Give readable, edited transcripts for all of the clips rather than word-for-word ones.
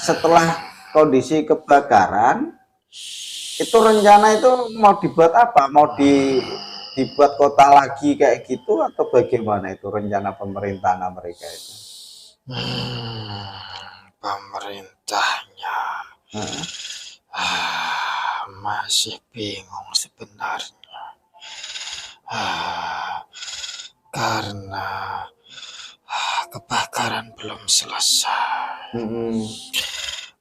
setelah kondisi kebakaran itu rencana itu mau dibuat apa? Mau dibuat kota lagi kayak gitu atau bagaimana itu rencana pemerintahan Amerika itu? Pemerintahnya masih bingung sebenarnya, karena kebakaran belum selesai.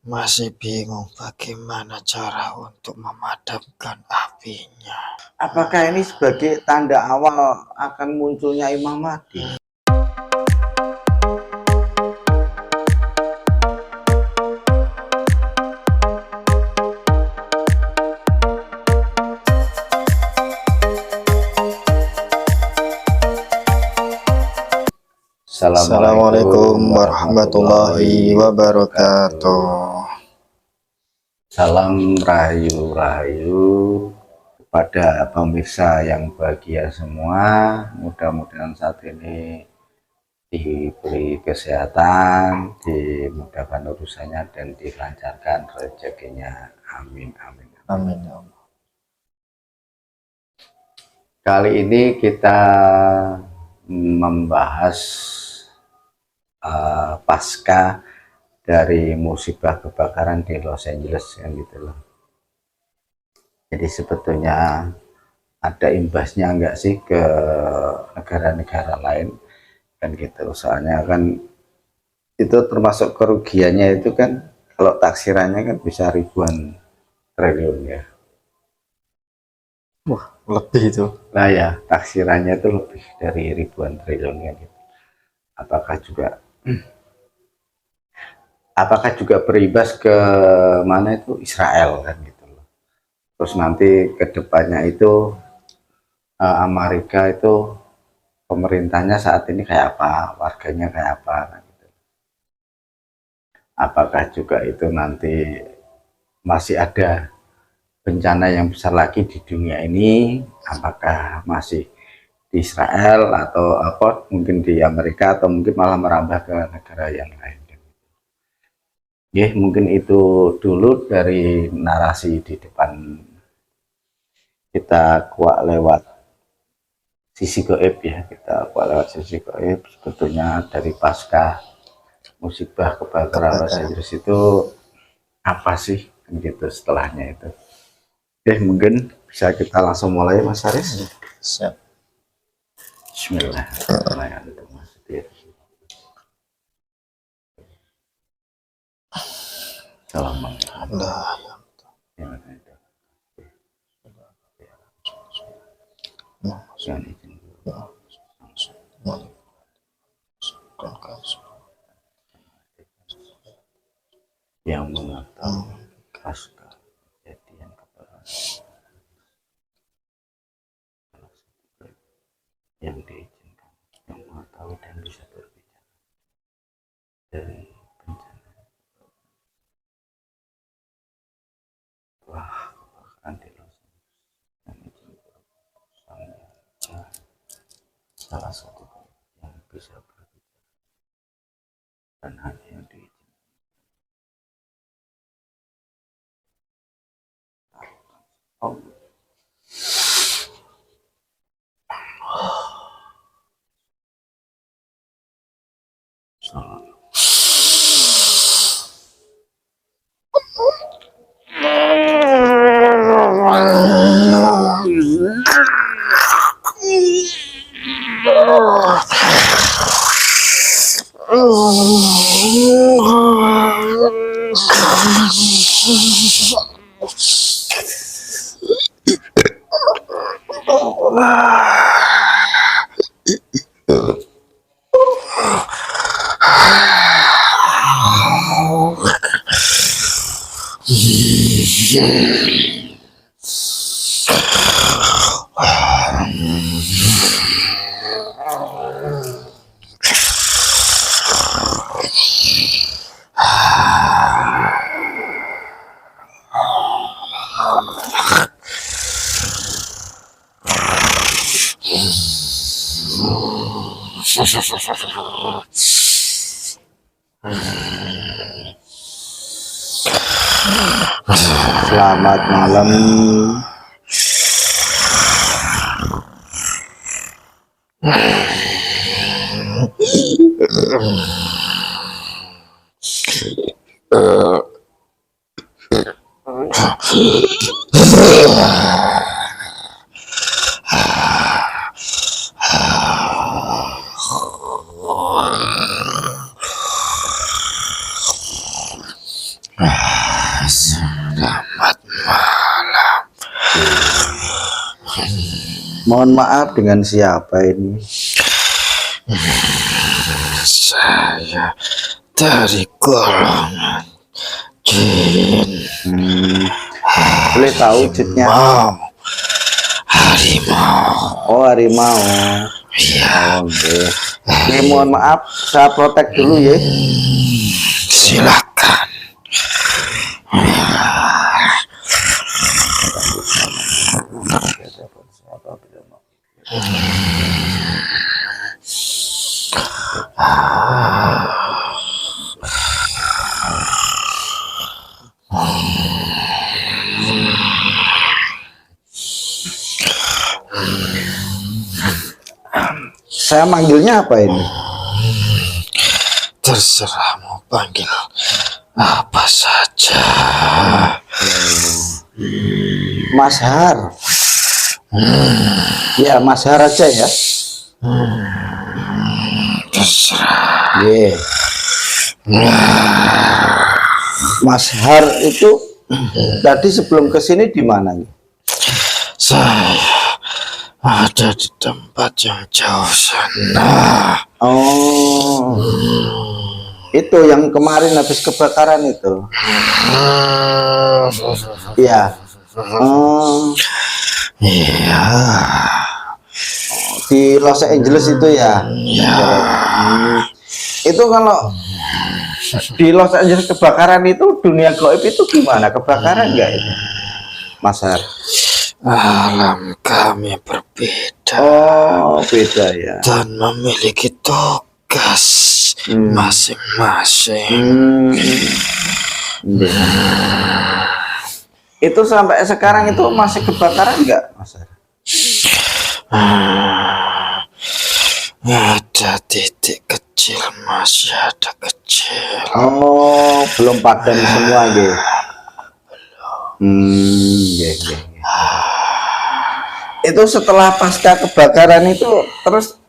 Masih bingung bagaimana cara untuk memadamkan apinya. Apakah ini sebagai tanda awal akan munculnya Imam Mahdi? Assalamualaikum warahmatullahi wabarakatuh. Salam rahayu-rahayu kepada pemirsa yang bahagia semua. Mudah-mudahan saat ini diberi kesehatan, dimudahkan urusannya dan dilancarkan rezekinya. Amin amin amin. Kali ini kita membahas pasca dari musibah kebakaran di Los Angeles kan gitu loh. Jadi sebetulnya ada imbasnya enggak sih ke negara-negara lain kan gitu. Soalnya kan itu termasuk kerugiannya itu kan kalau taksirannya kan bisa ribuan triliun ya. Wah, lebih itu. Nah ya, taksirannya itu lebih dari ribuan triliun kan gitu. Apakah juga berimbas ke mana itu Israel kan gitu loh. Terus nanti kedepannya itu Amerika itu pemerintahnya saat ini kayak apa, warganya kayak apa kan gitu. Apakah juga itu nanti masih ada bencana yang besar lagi di dunia ini, apakah masih di Israel atau apa mungkin di Amerika atau mungkin malah merambah ke negara yang lain. Ya, mungkin itu dulu dari narasi di depan kita kuak lewat sisi gaib ya, kita kuak lewat sisi gaib. Sebetulnya dari pasca musibah kebakaran Los Angeles itu apa sih gitu setelahnya itu. Mungkin bisa kita langsung mulai Mas Haris. Siap. Bismillahirrahmanirrahim. Yang mengetahui pasca kejadian kebakaran yang diizinkan, yang mengetahui dan bisa berbicara dari bencana. Wah, kebakaran di Los Angeles yang izin salah satu yang bisa berbicara dan hanya yang diizinkan. Oh. Selamat malam. Selamat malam. Mohon maaf, dengan siapa ini? Saya dari golongan jin. Boleh tahu wujudnya? Harimau. Oh, harimau. Iya. Oke. Oke, mohon maaf, saya protek dulu ya. Silakan. Saya manggilnya apa ini? Terserah mau panggil apa saja. Mas Har. Ya, Mas Har aja ya. Terserah. Yeah. Mas Har itu tadi sebelum kesini di mana? Saya ada di tempat yang jauh sana. Oh, itu yang kemarin habis kebakaran itu. Iya. Oh, Iya. di Los Angeles itu ya. Iya. Itu kalau di Los Angeles kebakaran itu, dunia gaib itu gimana? Kebakaran enggak itu, Mas Har? Alam kami berbeda. Oh, beda ya. Dan memiliki tugas masing-masing. Itu sampai sekarang itu masih kebakaran enggak, Mas Har? Ada titik kecil, masih ada kecil. Oh, belum padam semua gitu. Iya. Itu setelah pasca kebakaran itu terus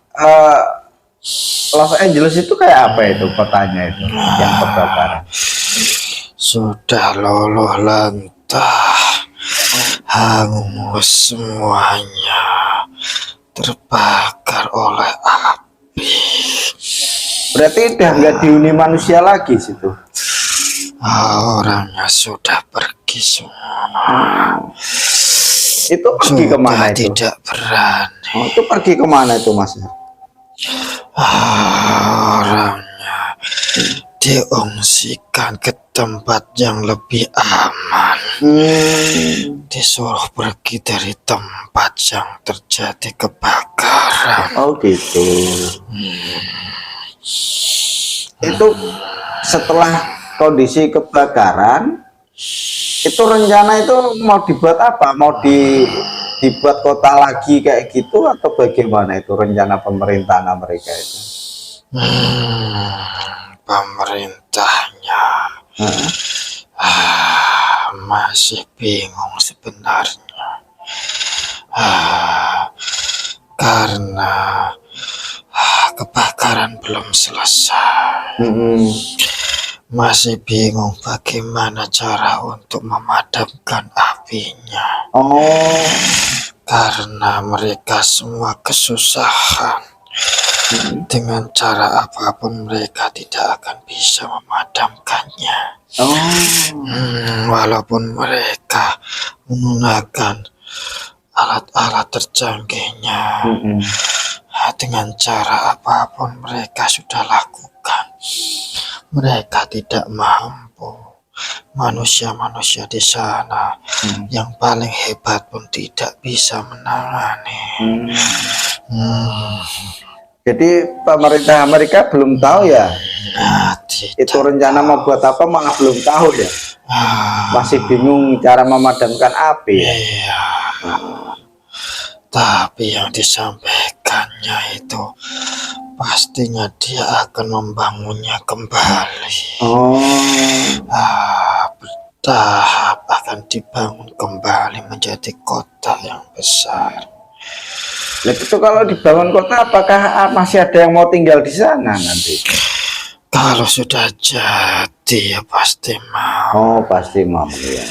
Los Angeles itu kayak apa itu kotanya itu yang kebakaran? Sudah luluh lantah, hangus semuanya, terbakar oleh api. Berarti udah nggak dihuni manusia lagi situ. Orangnya sudah pergi semua. Itu pergi Sudah kemana itu? tidak berani. Oh, itu pergi kemana itu, Mas? Orangnya diungsikan ke tempat yang lebih aman. Disuruh pergi dari tempat yang terjadi kebakaran. Oh gitu. Itu setelah kondisi kebakaran, itu rencana itu mau dibuat apa? Mau dibuat kota lagi kayak gitu atau bagaimana itu rencana pemerintahan Amerika itu? Pemerintahnya masih bingung sebenarnya, karena kebakaran belum selesai. Masih bingung bagaimana cara untuk memadamkan apinya. Oh, Karena mereka semua kesusahan. Dengan cara apapun mereka tidak akan bisa memadamkannya. Walaupun mereka menggunakan alat-alat tercanggihnya, dengan cara apapun mereka sudah lakukan, mereka tidak mampu. Manusia-manusia di sana yang paling hebat pun tidak bisa menangani. jadi pemerintah Amerika belum tahu ya? Nah, Itu rencana mau buat apa malah belum tahu ya? Masih bingung cara memadamkan api ya? Iya. Tapi yang disampaikannya itu pastinya dia akan membangunnya kembali. Bertahap akan dibangun kembali menjadi kota yang besar. Nah, itu kalau dibangun kota, apakah masih ada yang mau tinggal di sana nanti? Kalau sudah jadi ya pasti mau. Pasti mau ya.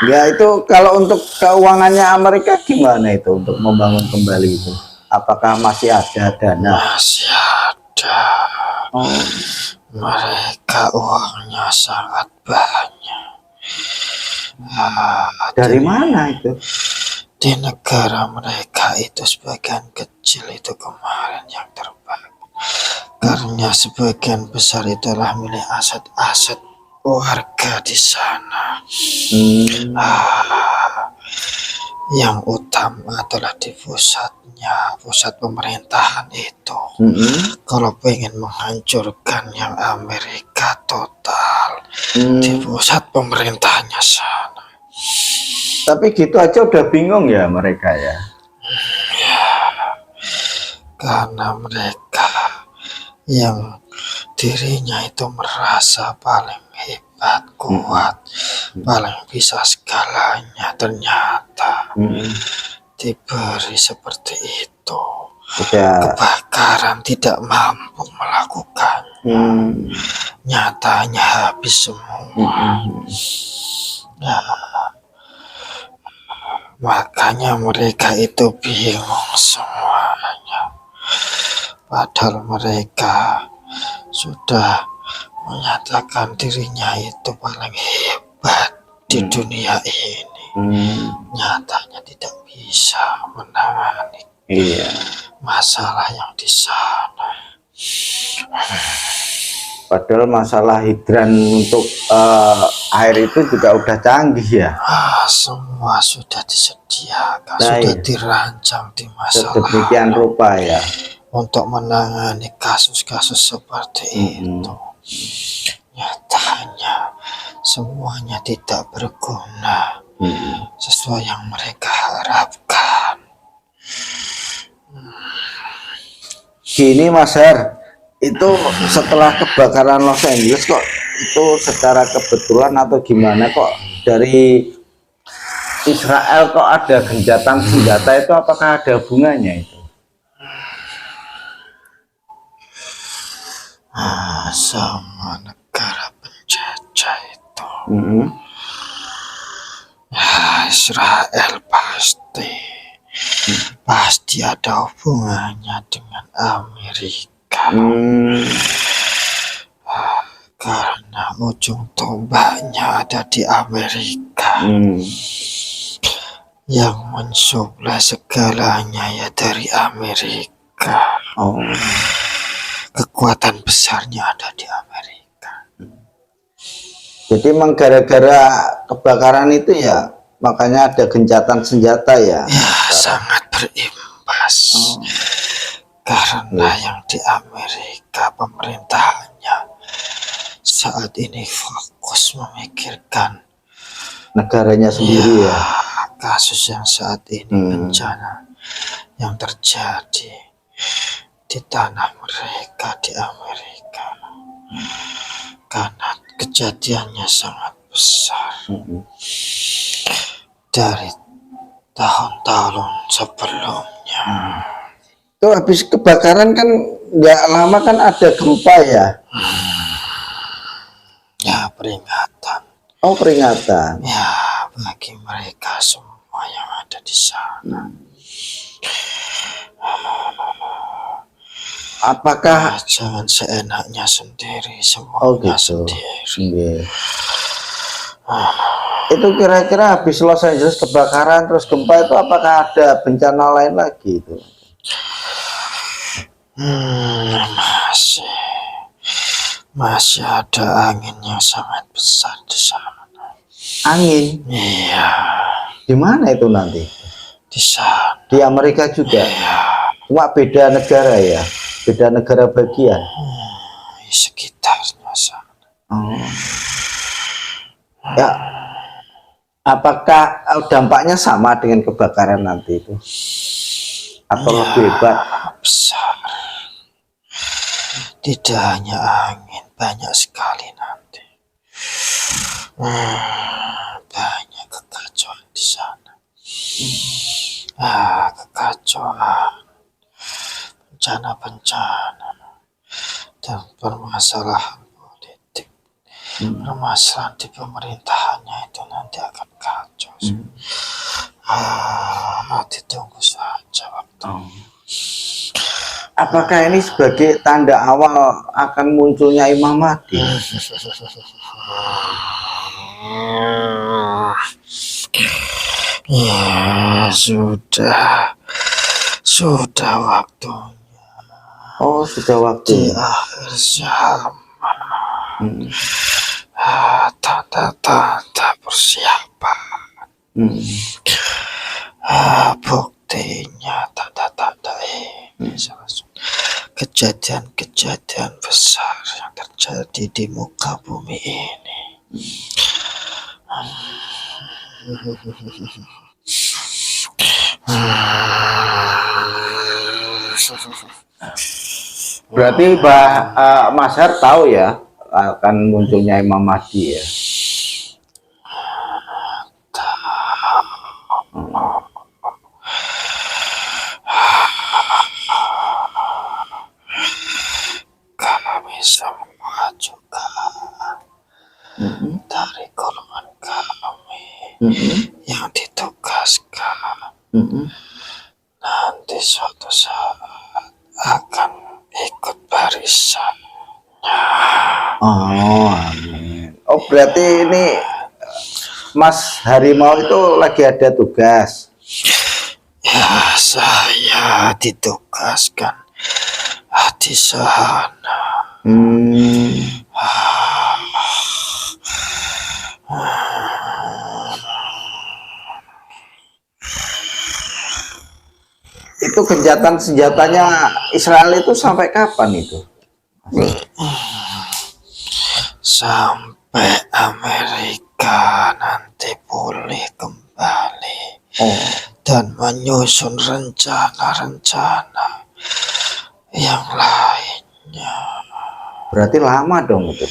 Ya itu kalau untuk keuangannya Amerika gimana itu untuk membangun kembali itu? Apakah masih ada dana? Masih ada. Mereka uangnya sangat banyak. Dari mana itu? Di negara mereka itu sebagian kecil itu kemarin yang terbakar. Karena sebagian besar itulah milik aset-aset warga di sana. Yang utama adalah di pusat pemerintahan itu. Kalau pengen menghancurkan yang Amerika total, di pusat pemerintahannya sana. Tapi gitu aja udah bingung ya mereka ya. Karena mereka yang dirinya itu merasa paling hebat, kuat, paling bisa segalanya, ternyata diberi seperti itu. Kebakaran tidak mampu melakukan. Nyatanya habis semua. Makanya mereka itu bingung semuanya. Padahal mereka sudah menyatakan dirinya itu paling hebat di dunia ini. Nyatanya tidak bisa menangani masalah yang di sana. Padahal masalah hidran untuk air itu juga udah canggih ya. Semua sudah disediakan, sudah dirancang di masalah. Sedemikian rupa ya. Untuk menangani kasus-kasus seperti itu. Nyatanya semuanya tidak berguna sesuai yang mereka harapkan. Gini Mas Her, itu setelah kebakaran Los Angeles kok itu secara kebetulan atau gimana kok dari Israel kok ada gencatan senjata itu, apakah ada hubungannya itu? Sama negara penjajah itu. Israel pasti ada hubungannya dengan Amerika. Karena ujung tombaknya ada di Amerika. Yang mensuplai segalanya ya dari Amerika. Kekuatan besarnya ada di Amerika. Jadi memang gara-gara kebakaran itu ya makanya ada gencatan senjata ya? Ya, sangat berimbas. Karena yang di Amerika pemerintahannya saat ini fokus memikirkan negaranya sendiri ya. Kasus yang saat ini bencana yang terjadi di tanah mereka di Amerika. Karena kejadiannya sangat besar. Dari tahun-tahun sebelumnya. Itu habis kebakaran kan nggak lama kan ada gempa ya? Ya, peringatan. Peringatan. Ya, bagi mereka semua yang ada di sana. Apakah jangan seenaknya sendiri, semuanya sendiri. Itu kira-kira habis Los Angeles kebakaran terus gempa itu apakah ada bencana lain lagi itu? Masih ada angin yang sangat besar di sana. Angin? Iya. Di mana itu nanti? Di sana. Di Amerika juga? Iya. Cuma beda negara ya? Beda negara bagian? Sekitarnya sana. Oh. Ya, apakah dampaknya sama dengan kebakaran nanti itu? Atau Ya, lebih hebat? besar. Tidak hanya angin, banyak sekali nanti. Banyak kekacauan di sana. Kekacauan, bencana-bencana, dan permasalahan politik. Permasalahan di pemerintahannya itu nanti akan kacau. Ditunggu saja waktu. Apakah ini sebagai tanda awal akan munculnya Imam Mahdi? Ya, sudah waktunya. Oh, sudah Di waktu. akhir zaman. Tanda-tanda persiapan. Buktinya tanda-tanda ini kejadian-kejadian besar yang terjadi di muka bumi ini. Berarti Mas Har tahu ya akan munculnya Imam Mahdi ya? Kami semua juga dari golongan kami yang ditugaskan nanti suatu saat akan ikut barisan. Oh, amin. Oh, berarti ini Mas Harimau itu lagi ada tugas. Ya, saya ditugaskan di sana. Itu gencatan senjatanya Israel itu sampai kapan itu? Sampai Amerika nanti pulih kembali dan menyusun rencana-rencana yang lainnya. Berarti lama dong itu?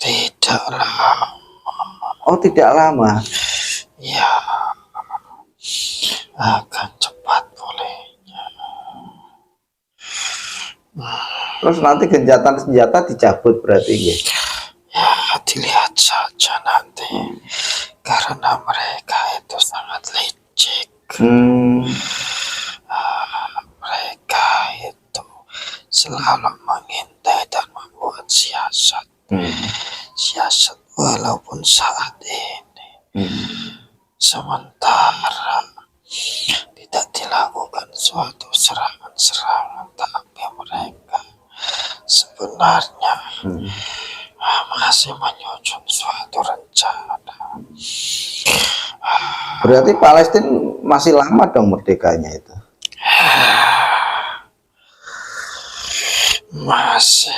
Tidak lama. Oh, tidak lama. Ya, akan cepat pulihnya. Terus nanti gencatan senjata dicabut berarti ya? Ya, dilihat saja nanti. Karena mereka itu sangat licik. Mereka itu selalu mengintai dan membuat siasat. Siasat walaupun saat ini sementara tidak dilakukan suatu serangan-serangan, tapi mereka sebenarnya masih menyusun suatu rencana. Berarti Palestina masih lama dong merdekanya itu? Masih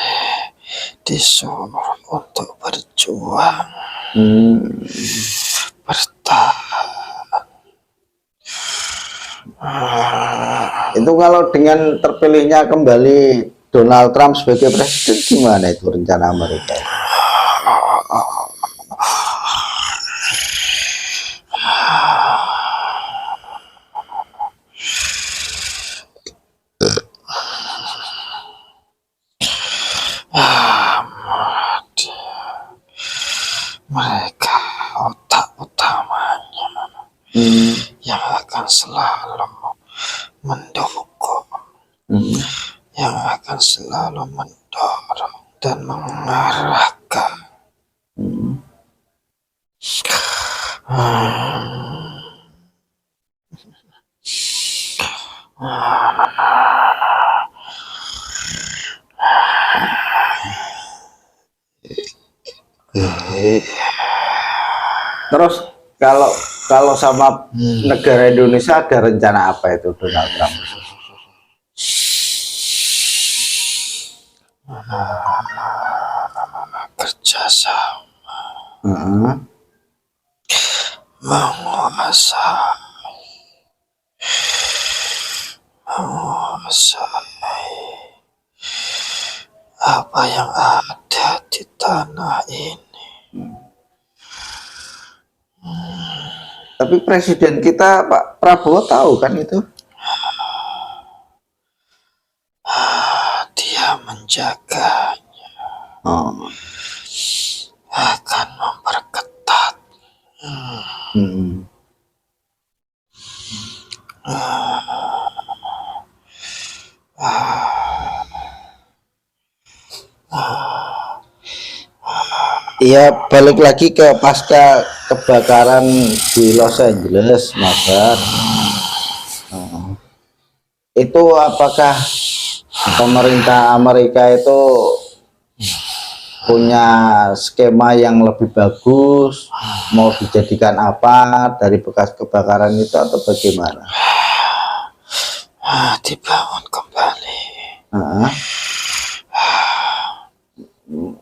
disuruh untuk berjuang, bertahan. Itu kalau dengan terpilihnya kembali Donald Trump sebagai presiden, gimana itu rencana Amerika? Mereka otak utamanya yang akan selalu mendukung, yang akan selalu mendorong dan mengarahkan. Terus kalau sama negara Indonesia ada rencana apa itu Donald Trump? kerjasama Heeh. menguasai apa yang ada di tanah ini. Tapi presiden kita Pak Prabowo tahu kan itu? Dia menjaga, Oh. akan memperketat. Hmm. Iya, balik lagi ke pasca kebakaran di Los Angeles, Mas. itu apakah pemerintah Amerika itu punya skema yang lebih bagus, mau dijadikan apa dari bekas kebakaran itu atau bagaimana? Dibangun kembali.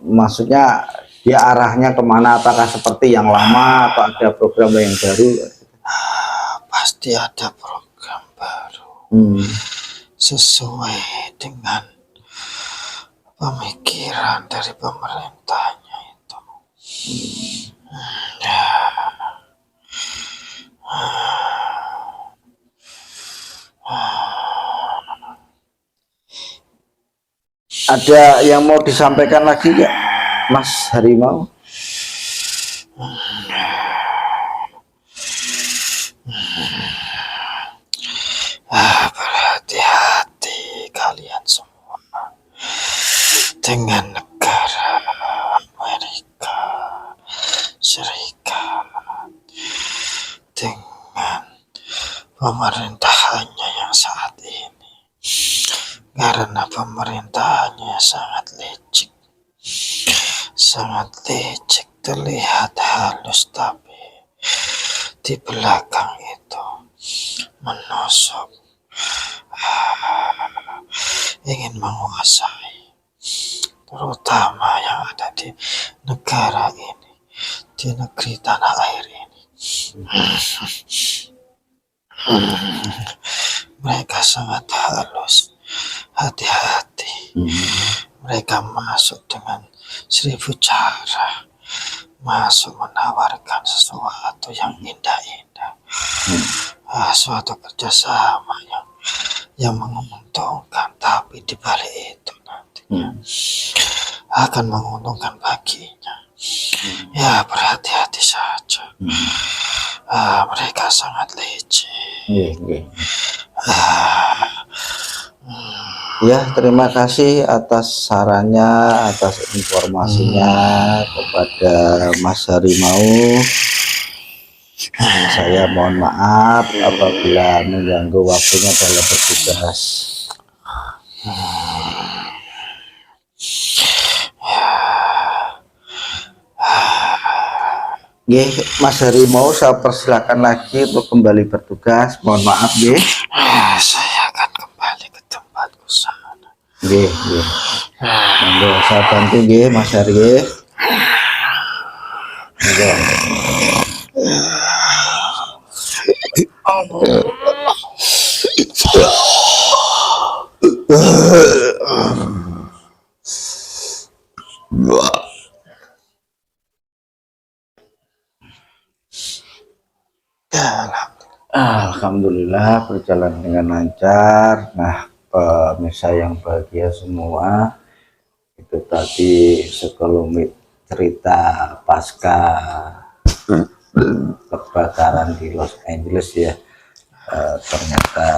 Maksudnya dia arahnya kemana, apakah seperti yang lama atau ada program yang baru? Pasti ada program baru sesuai dengan pemikiran dari pemerintahnya itu. Ada yang mau disampaikan lagi nggak, Mas Harimau? Berhati-hati kalian semua dengan negara Amerika Serikat, dengan pemerintahannya yang saat ini, karena pemerintahannya sangat licik, terlihat halus, tapi di belakang itu menusuk, ingin menguasai, terutama yang ada di negara ini, di negeri tanah air ini. Mereka sangat halus, hati-hati. Mereka masuk dengan 1000 cara, masuk menawarkan sesuatu yang indah-indah, suatu kerjasama yang menguntungkan, tapi di balik itu nantinya akan menguntungkan baginya. Ya, berhati-hati saja. Mereka sangat licik. Ya, terima kasih atas sarannya, atas informasinya kepada Mas Harimau. Saya mohon maaf apabila mengganggu waktunya dalam bertugas. Mas Harimau, saya persilakan lagi untuk kembali bertugas. Mohon maaf, Saya akan kembali ke tempatku sana. Monggo saya bantu, Mas Hari. Alhamdulillah berjalan dengan lancar. Nah, pemirsa yang bahagia semua, itu tadi sekelumit cerita pasca kebakaran di Los Angeles ya. Ternyata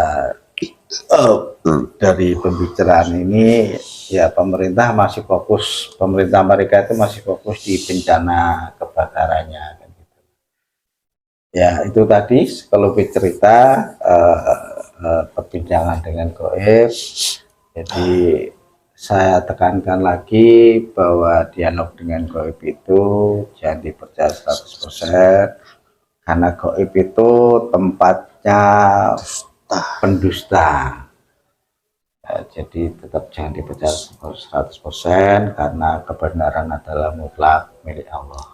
dari pembicaraan ini ya pemerintah Amerika itu masih fokus di bencana kebakarannya. Ya, itu tadi sekelumit cerita perbincangan dengan Goib. Jadi saya tekankan lagi bahwa dialog dengan Goib itu jangan dipercaya 100%, karena Goib itu tempatnya pendusta. Jadi tetap jangan dipercaya 100% karena kebenaran adalah mutlak milik Allah.